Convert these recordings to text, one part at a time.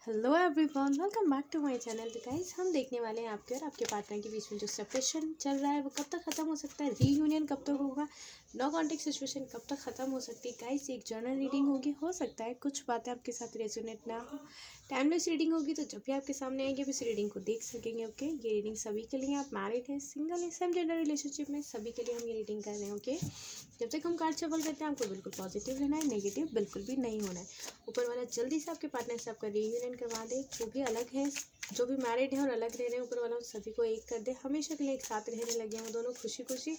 Hello everyone, welcome back to my channel. तो guys, हम देखने वाले हैं आपके और आपके पार्टनर के बीच में जो सेपरेशन चल रहा है वो कब तक ख़त्म हो सकता है, रीयूनियन कब तक होगा, नो कॉन्टेक्ट सिचुएशन कब तक ख़त्म हो सकती है। गाइस, एक जर्नल रीडिंग होगी, हो सकता है कुछ बातें आपके साथ रेजोनेट ना हो। टाइमलेस रीडिंग होगी, तो जब भी आपके सामने आएंगे इस रीडिंग को देख सकेंगे। ओके, ये रीडिंग सभी के लिए, आप मैरिड हैं, सिंगल है, सेम जेंडर रिलेशनशिप में, सभी के लिए हम ये रीडिंग कर रहे हैं। ओके, जब तक हम कार्ड शफल करते हैं आपको बिल्कुल पॉजिटिव रहना है, नेगेटिव बिल्कुल भी नहीं होना है। ऊपर वाला जल्दी से आपके पार्टनर से आपका रीयूनियन करवा दे। जो भी अलग है, जो भी मैरिड है और अलग रह रहे हैं, ऊपर वाला सभी को एक कर दे, हमेशा के लिए एक साथ रहने लगे हैं वो दोनों खुशी खुशी।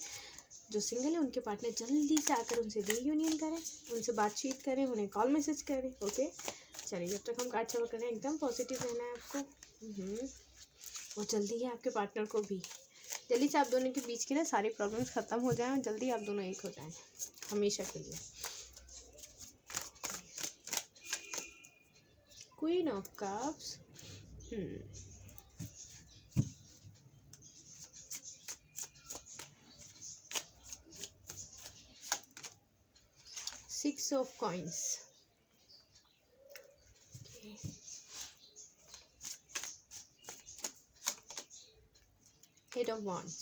जो सिंगल है उनके पार्टनर जल्दी से आकर उनसे रीयूनियन करें, उनसे बातचीत करें, उन्हें कॉल मैसेज करें। ओके, चलिए, जब तक हम कार्ड शफल कर रहे हैं एकदम पॉजिटिव रहना है आपको। और जल्दी है आपके पार्टनर को भी, जल्दी से आप दोनों के बीच की ना सारी प्रॉब्लम्स ख़त्म हो जाएं और जल्दी आप दोनों एक हो जाएं हमेशा के लिए। Queen of cups, 6 of coins, 8 of wands,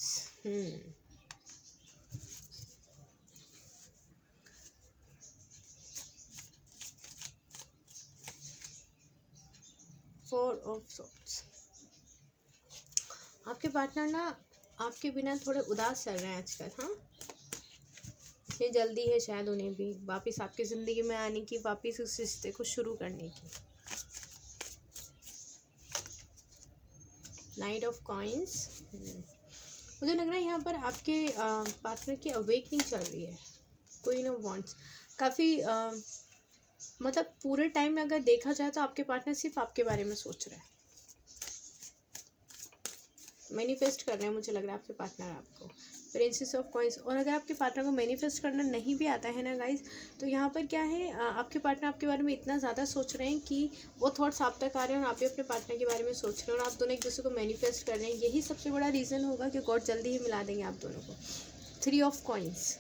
4 of swords। आपके पार्टनर ना आपके बिना थोड़े उदास चल रहे हैं आजकल। हाँ, ये जल्दी है शायद उन्हें भी वापस आपकी ज़िंदगी में आने की, वापस उस रिश्ते को शुरू करने की। नाइट ऑफ कॉइंस, मुझे लग रहा है यहाँ पर आपके पार्टनर की अवेकनिंग चल रही है। क्वीन ऑफ वॉन्ड्स, काफ़ी मतलब पूरे टाइम में अगर देखा जाए तो आपके पार्टनर सिर्फ आपके बारे में सोच रहे हैं, मैनिफेस्ट कर रहे हैं। मुझे लग रहा है आपके पार्टनर आपको प्रिंसेस ऑफ कॉइंस। और अगर आपके पार्टनर को मैनिफेस्ट करना नहीं भी आता है ना गाइस, तो यहाँ पर क्या है, आपके पार्टनर आपके बारे में इतना ज़्यादा सोच रहे हैं कि वो थॉट्स आप तक आ रहे हैं और आप भी अपने पार्टनर के बारे में सोच रहे हैं और आप दोनों एक दूसरे को मैनिफेस्ट कर रहे हैं। यही सबसे बड़ा रीज़न होगा कि गॉड जल्दी ही मिला देंगे आप दोनों को। 3 of coins,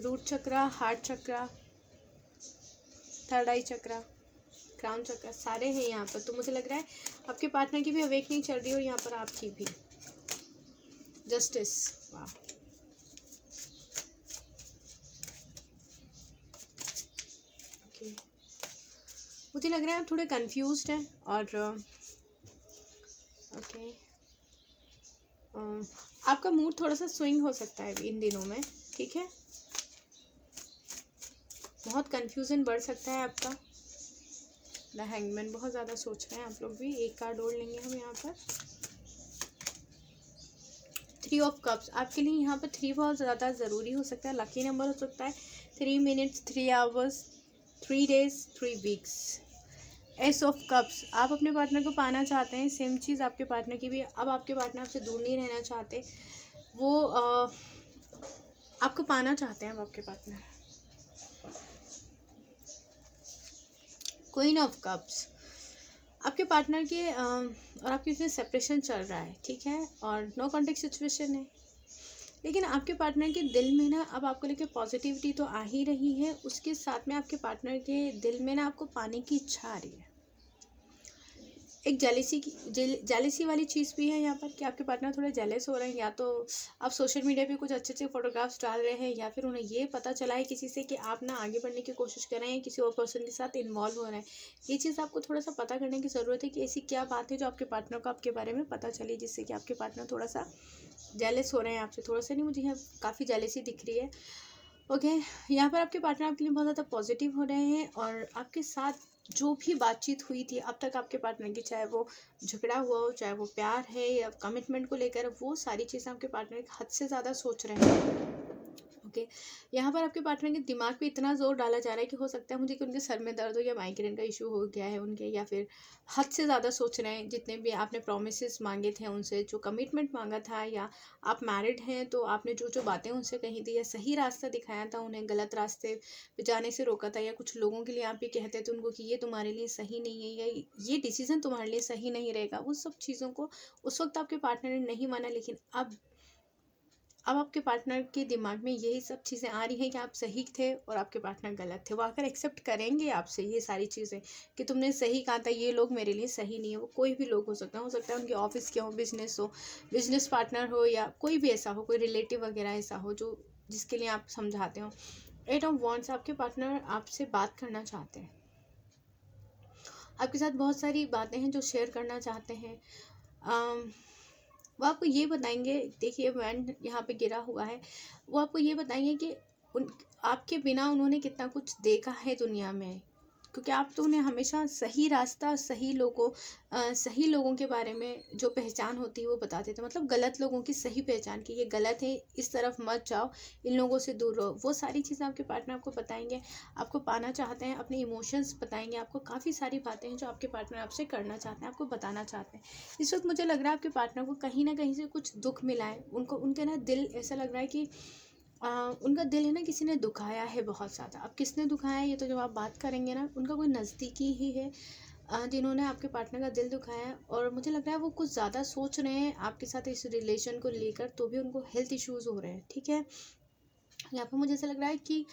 root chakra, heart chakra, third eye chakra, crown chakra, सारे हैं यहाँ पर। तो मुझे लग रहा है आपके पार्टनर की भी अवेकनिंग चल रही है और यहाँ पर आपकी भी। जस्टिस, वाह, ओके। मुझे लग रहा है आप थोड़े कंफ्यूज्ड हैं और ओके, आपका मूड थोड़ा सा स्विंग हो सकता है इन दिनों में, ठीक है। बहुत कंफ्यूजन बढ़ सकता है आपका। द हैंगमैन, बहुत ज़्यादा सोच रहे हैं आप लोग भी। एक कार्ड और लेंगे हम यहाँ पर। 3 ऑफ कप्स, आपके लिए यहाँ पर 3 बहुत ज़्यादा ज़रूरी हो सकता है, लकी नंबर हो सकता है। 3 minutes, 3 hours, 3 days, 3 weeks. S of cups, आप अपने पार्टनर को पाना चाहते हैं, सेम चीज़ आपके पार्टनर की भी। अब आपके पार्टनर आपसे दूर नहीं रहना चाहते, वो आपको पाना चाहते हैं अब आपके पार्टनर। क्वीन ऑफ कप्स, आपके पार्टनर के और आपके बीच में सेपरेशन चल रहा है, ठीक है, और नो कॉन्टेक्ट सिचुएशन है। लेकिन आपके पार्टनर के दिल में ना अब आपको लेकर पॉजिटिविटी तो आ ही रही है, उसके साथ में आपके पार्टनर के दिल में ना आपको पाने की इच्छा आ रही है। एक जेलेसी वाली चीज़ भी है यहाँ पर कि आपके पार्टनर थोड़े जेलस हो रहे हैं, या तो आप सोशल मीडिया पे कुछ अच्छे अच्छे फोटोग्राफ्स डाल रहे हैं, या फिर उन्हें ये पता चला है किसी से कि आप ना आगे बढ़ने की कोशिश कर रहे हैं, किसी और पर्सन के साथ इन्वॉल्व हो रहे हैं। ये चीज़ आपको थोड़ा सा पता करने की ज़रूरत है कि ऐसी क्या बात है जो आपके पार्टनर को आपके बारे में पता चली, जिससे कि आपके पार्टनर थोड़ा सा जेलस हो रहे हैं आपसे। थोड़ा सा नहीं, मुझे यहाँ काफ़ी जेलसी दिख रही है। ओके, यहाँ पर आपके पार्टनर आपके लिए बहुत ज़्यादा पॉजिटिव हो रहे हैं और आपके साथ जो भी बातचीत हुई थी अब तक आपके पार्टनर की, चाहे वो झगड़ा हुआ हो, चाहे वो प्यार है या कमिटमेंट को लेकर, वो सारी चीज़ें आपके पार्टनर हद से ज़्यादा सोच रहे हैं। ओके, यहाँ पर आपके पार्टनर के दिमाग पे इतना जोर डाला जा रहा है कि हो सकता है मुझे कि उनके सर में दर्द हो या माइग्रेन का इशू हो गया है उनके, या फिर हद से ज़्यादा सोच रहे हैं। जितने भी आपने प्रोमिसेस मांगे थे उनसे, जो कमिटमेंट मांगा था, या आप मैरिड हैं तो आपने जो जो बातें उनसे कही थी, या सही रास्ता दिखाया था उन्हें, गलत रास्ते पे जाने से रोका था, या कुछ लोगों के लिए आप ये कहते थे उनको कि ये तुम्हारे लिए सही नहीं है, या ये डिसीज़न तुम्हारे लिए सही नहीं रहेगा, वो सब चीज़ों को उस वक्त आपके पार्टनर ने नहीं माना। लेकिन अब अब आपके पार्टनर के दिमाग में यही सब चीज़ें आ रही हैं कि आप सही थे और आपके पार्टनर गलत थे। वो आकर एक्सेप्ट करेंगे आपसे ये सारी चीज़ें कि तुमने सही कहा था, ये लोग मेरे लिए सही नहीं है। वो कोई भी लोग हो सकता है उनके ऑफिस के हो, बिजनेस पार्टनर हो, या कोई भी ऐसा हो, कोई रिलेटिव वगैरह ऐसा हो जो जिसके लिए आप समझाते हो। 8 ऑफ वॉन्ड्स, आपके पार्टनर आपसे बात करना चाहते हैं, आपके साथ बहुत सारी बातें हैं जो शेयर करना चाहते हैं। वो आपको ये बताएंगे, देखिए बैंड यहाँ पे गिरा हुआ है, वो आपको ये बताएंगे कि उन आपके बिना उन्होंने कितना कुछ देखा है दुनिया में, क्योंकि आप तो उन्हें हमेशा सही रास्ता, सही लोगों के बारे में जो पहचान होती है वो बताते थे। मतलब गलत लोगों की सही पहचान की, ये गलत है, इस तरफ मत जाओ, इन लोगों से दूर रहो। वो सारी चीज़ें आपके पार्टनर आपको बताएंगे। आपको पाना चाहते हैं, अपने इमोशंस बताएंगे आपको। काफ़ी सारी बातें हैं जो आपके पार्टनर आपसे करना चाहते हैं, आपको बताना चाहते हैं। इस वक्त मुझे लग रहा है आपके पार्टनर को कहीं ना कहीं से कुछ दुख मिला है। उनको उनके ना दिल ऐसा लग रहा है कि उनका दिल है ना किसी ने दुखाया है बहुत ज़्यादा। अब किसने दुखाया है ये तो जब आप बात करेंगे ना, उनका कोई नज़दीकी ही है जिन्होंने आपके पार्टनर का दिल दुखाया है। और मुझे लग रहा है वो कुछ ज़्यादा सोच रहे हैं आपके साथ इस रिलेशन को लेकर, तो भी उनको हेल्थ इश्यूज़ हो रहे हैं। ठीक है, यहाँ पर मुझे ऐसा लग रहा है कि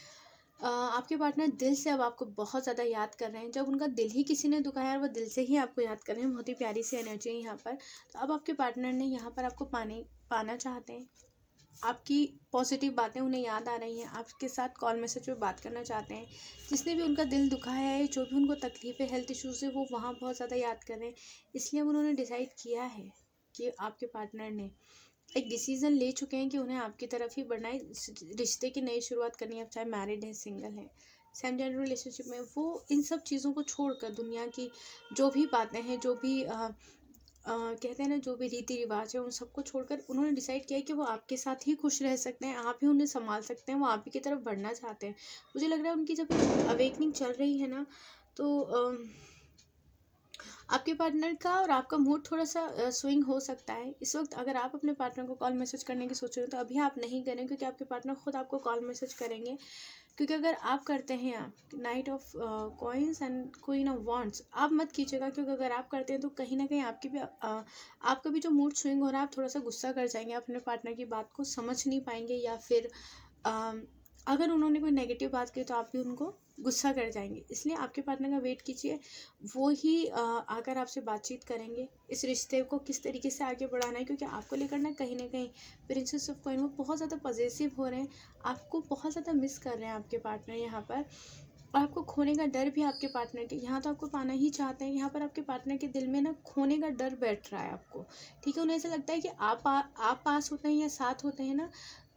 आपके पार्टनर दिल से अब आपको बहुत ज़्यादा याद कर रहे हैं। जब उनका दिल ही किसी ने दुखाया है और वो दिल से ही आपको याद कर रहे हैं, बहुत ही प्यारी सी एनर्जी है यहाँ पर। तो अब आपके पार्टनर ने यहाँ पर आपको पाना चाहते हैं, आपकी पॉजिटिव बातें उन्हें याद आ रही हैं, आपके साथ कॉल मैसेज पे बात करना चाहते हैं। जिसने भी उनका दिल दुखाया है, जो भी उनको तकलीफ़ है, हेल्थ इश्यूज़ है, वो वहाँ बहुत ज़्यादा याद कर रहे हैं। इसलिए अब उन्होंने डिसाइड किया है कि आपके पार्टनर ने एक डिसीज़न ले चुके हैं कि उन्हें आपकी तरफ ही बढ़ना है, रिश्ते की नई शुरुआत करनी है। आप चाहे मैरिड हैं, सिंगल हैं, सेम जेंडर रिलेशनशिप में, वो इन सब चीज़ों को छोड़कर दुनिया की जो भी बातें हैं, जो भी कहते हैं ना, जो भी रीति रिवाज है, उन सबको छोड़कर उन्होंने डिसाइड किया है कि वो आपके साथ ही खुश रह सकते हैं, आप ही उन्हें संभाल सकते हैं, वो आप ही की तरफ बढ़ना चाहते हैं। मुझे लग रहा है उनकी जब अवेकनिंग चल रही है ना, तो आपके पार्टनर का और आपका मूड थोड़ा सा स्विंग हो सकता है इस वक्त। अगर आप अपने पार्टनर को कॉल मैसेज करने की सोच रहे हो तो अभी आप नहीं करें, क्योंकि आपके पार्टनर खुद आपको कॉल मैसेज करेंगे। क्योंकि अगर आप करते हैं, आप night of coins and queen of wands, आप मत कीजिएगा, क्योंकि अगर आप करते हैं तो कहीं ना कहीं आपका भी जो मूड स्विंग हो रहा है, आप थोड़ा सा गुस्सा कर जाएंगे, आप अपने पार्टनर की बात को समझ नहीं पाएंगे, या फिर अगर उन्होंने कोई नेगेटिव बात की तो आप भी उनको गुस्सा कर जाएंगे। इसलिए आपके पार्टनर का वेट कीजिए, वो ही आकर आपसे बातचीत करेंगे इस रिश्ते को किस तरीके से आगे बढ़ाना है। क्योंकि आपको लेकर ना कहीं प्रिंसेस ऑफ कॉइन वो बहुत ज़्यादा पॉजेसिव हो रहे हैं, आपको बहुत ज़्यादा मिस कर रहे हैं आपके पार्टनर यहाँ पर। और आपको खोने का डर भी आपके पार्टनर के, यहाँ तो आपको पाना ही चाहते हैं, यहाँ पर आपके पार्टनर के दिल में ना खोने का डर बैठ रहा है आपको। ठीक है, उन्हें ऐसा लगता है कि आप पास होते हैं या साथ होते हैं ना,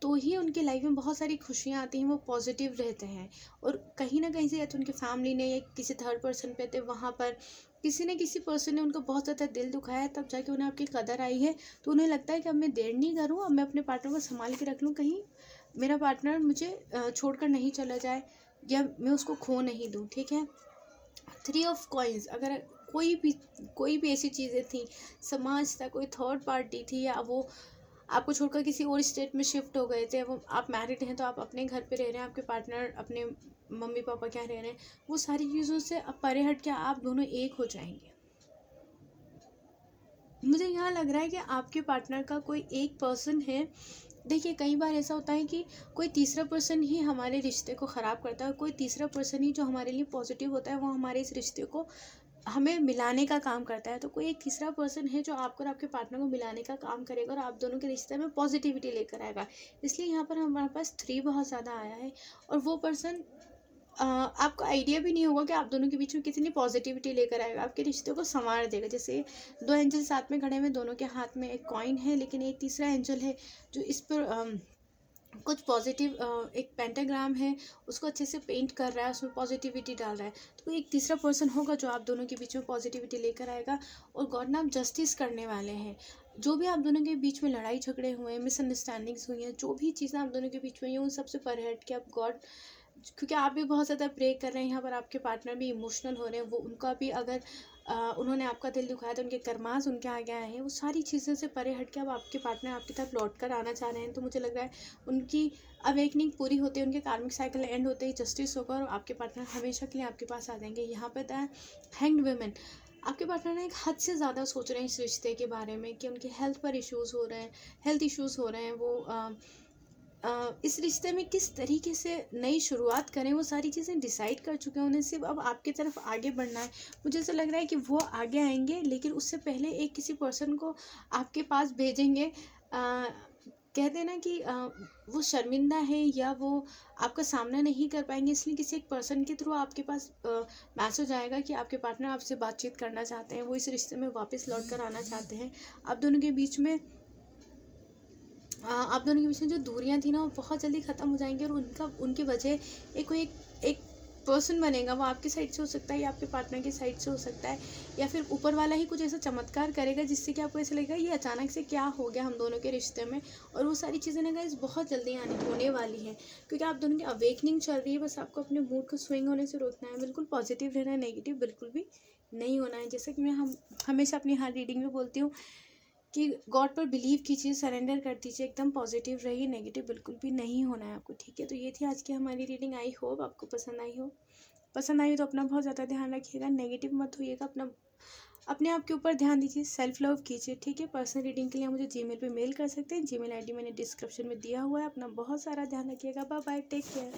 तो ही उनकी लाइफ में बहुत सारी खुशियाँ आती हैं, वो पॉजिटिव रहते हैं। और कहीं ना कहीं से या तो उनकी फैमिली ने या किसी थर्ड पर्सन पे थे, वहाँ पर किसी न किसी पर्सन ने उनको बहुत ज़्यादा दिल दुखाया है, तब जाके उन्हें आपकी कदर आई है। तो उन्हें लगता है कि अब मैं देर नहीं करूँ, अब मैं अपने पार्टनर को संभाल के रख लूँ, कहीं मेरा पार्टनर मुझे छोड़कर नहीं चला जाए, या मैं उसको खो नहीं दूँ। ठीक है, 3 ऑफ कॉइन्स, अगर कोई भी ऐसी चीज़ें थी, समाज था, कोई थर्ड पार्टी थी, या वो आपको छोड़कर किसी और स्टेट में शिफ्ट हो गए थे, वो आप मैरिड हैं तो आप अपने घर पे रह रहे हैं, आपके पार्टनर अपने मम्मी पापा क्या रह रहे हैं, वो सारी चीज़ों से अब परे हट के आप दोनों एक हो जाएंगे। मुझे यहाँ लग रहा है कि आपके पार्टनर का कोई एक पर्सन है। देखिए, कई बार ऐसा होता है कि कोई तीसरा पर्सन ही हमारे रिश्ते को ख़राब करता है, कोई तीसरा पर्सन ही जो हमारे लिए पॉजिटिव होता है, वो हमारे इस रिश्ते को हमें मिलाने का काम करता है। तो कोई एक तीसरा पर्सन है जो आपको और आपके पार्टनर को मिलाने का काम करेगा और आप दोनों के रिश्ते में पॉजिटिविटी लेकर आएगा। इसलिए यहाँ पर हमारे पास 3 बहुत ज़्यादा आया है। और वो पर्सन आपको आइडिया भी नहीं होगा कि आप दोनों के बीच में कितनी पॉजिटिविटी लेकर आएगा, आपके रिश्ते को संवार देगा। जैसे 2 एंजल साथ में खड़े हैं, दोनों के हाथ में एक कॉइन है, लेकिन एक तीसरा एंजल है जो इस पर कुछ पॉजिटिव, एक पेंटाग्राम है, उसको अच्छे से पेंट कर रहा है, उसमें पॉजिटिविटी डाल रहा है। तो एक तीसरा पर्सन होगा जो आप दोनों के बीच में पॉजिटिविटी लेकर आएगा। और गॉड ना आप जस्टिस करने वाले हैं। जो भी आप दोनों के बीच में लड़ाई झगड़े हुए हैं, मिसअंडरस्टैंडिंग्स हुई हैं, जो भी चीज़ें आप दोनों के बीच में हुई हैं, उन सबसे परे हट के आप गॉड, क्योंकि आप भी बहुत ज़्यादा प्रे कर रहे हैं, यहाँ पर आपके पार्टनर भी इमोशनल हो रहे हैं, वो उनका भी अगर उन्होंने आपका दिल दुखाया तो उनके कर्मास उनके आगे आए हैं, वो सारी चीज़ों से परे हट के अब आपके पार्टनर आपकी तरफ लौट कर आना चाह रहे हैं। तो मुझे लग रहा है उनकी अवेकनिंग पूरी होते ही, उनके कार्मिक साइकिल एंड होते ही जस्टिस होगा और आपके पार्टनर हमेशा के लिए आपके पास आ जाएंगे। यहाँ पर था हैंग्ड वुमेन, आपके पार्टनर ना एक हद से ज़्यादा सोच रहे हैं इस रिश्ते के बारे में कि उनके हेल्थ इश्यूज़ हो रहे हैं, वो इस रिश्ते में किस तरीके से नई शुरुआत करें, वो सारी चीज़ें डिसाइड कर चुके हैं। उन्हें सिर्फ अब आपकी तरफ आगे बढ़ना है। मुझे ऐसा लग रहा है कि वो आगे आएंगे, लेकिन उससे पहले एक किसी पर्सन को आपके पास भेजेंगे। कहते हैं ना कि वो शर्मिंदा है या वो आपका सामना नहीं कर पाएंगे, इसलिए किसी एक पर्सन के थ्रू आपके पास मैसेज आएगा कि आपके पार्टनर आपसे बातचीत करना चाहते हैं, वो इस रिश्ते में वापस लौट कर आना चाहते हैं। आप दोनों के बीच में आप दोनों के बीच में जो दूरियां थी ना, वो बहुत जल्दी ख़त्म हो जाएंगी, और उनकी वजह एक पर्सन बनेगा। वो आपकी साइड से हो सकता है या आपके पार्टनर की साइड से हो सकता है, या फिर ऊपर वाला ही कुछ ऐसा चमत्कार करेगा जिससे कि आपको ऐसा लगेगा ये अचानक से क्या हो गया हम दोनों के रिश्ते में। और वो सारी चीज़ें ना गाइस बहुत जल्दी होने वाली हैं, क्योंकि आप दोनों की अवेकनिंग चल रही है। बस आपको अपने मूड को स्विंग होने से रोकना है। बिल्कुल पॉजिटिव रहना है, नेगेटिव बिल्कुल भी नहीं होना है। जैसे कि मैं हमेशा अपनी हर रीडिंग में बोलती हूँ कि गॉड पर बिलीव कीजिए, सरेंडर कर दीजिए, एकदम पॉजिटिव रहिए, नेगेटिव बिल्कुल भी नहीं होना है आपको, ठीक है। तो ये थी आज की हमारी रीडिंग। आई होप आपको पसंद आई हो। पसंद आई हो तो अपना बहुत ज़्यादा ध्यान रखिएगा, नेगेटिव मत होइएगा, अपने आप के ऊपर ध्यान दीजिए, सेल्फ लव कीजिए, ठीक है। पर्सनल रीडिंग के लिए मुझे जीमेल पे मेल कर सकते हैं। जीमेल आईडी मैंने डिस्क्रिप्शन में दिया हुआ है। अपना बहुत सारा ध्यान रखिएगा। Bye bye, take care.